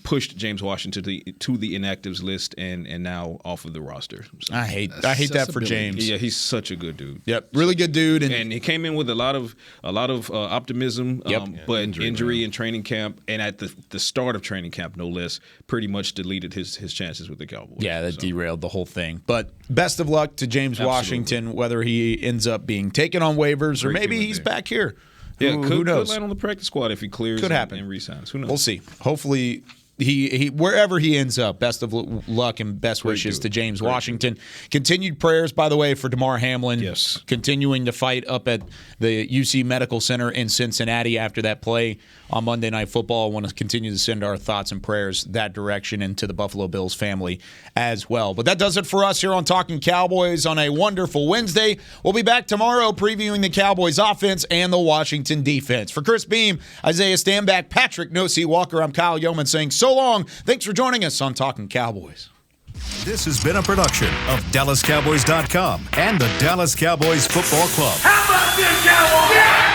pushed James Washington to the inactives list and now off of the roster. So I hate that for James. Yeah, he's such a good dude. Yep, really good dude, and he came in with a lot of optimism. But injury in training camp and at the start of training camp, no less, pretty much deleted his chances with the Cowboys. Yeah, that derailed the whole thing. But best of luck to James Washington, whether he ends up being taken on waivers or maybe he's back here. Yeah, who knows? Could land on the practice squad if he clears and resigns. Who knows? We'll see. Hopefully, he wherever he ends up, best of luck and best wishes to James Washington. Continued prayers, by the way, for Damar Hamlin. Yes. Continuing to fight up at the UC Medical Center in Cincinnati after that play on Monday Night Football. I want to continue to send our thoughts and prayers that direction and to the Buffalo Bills family as well. But that does it for us here on Talkin' Cowboys on a wonderful Wednesday. We'll be back tomorrow previewing the Cowboys offense and the Washington defense. For Chris Beam, Isaiah Stanback, Patrick No-C Walker, I'm Kyle Yeoman saying so long. Thanks for joining us on Talkin' Cowboys. This has been a production of DallasCowboys.com and the Dallas Cowboys Football Club. How about this, Cowboys? Yeah!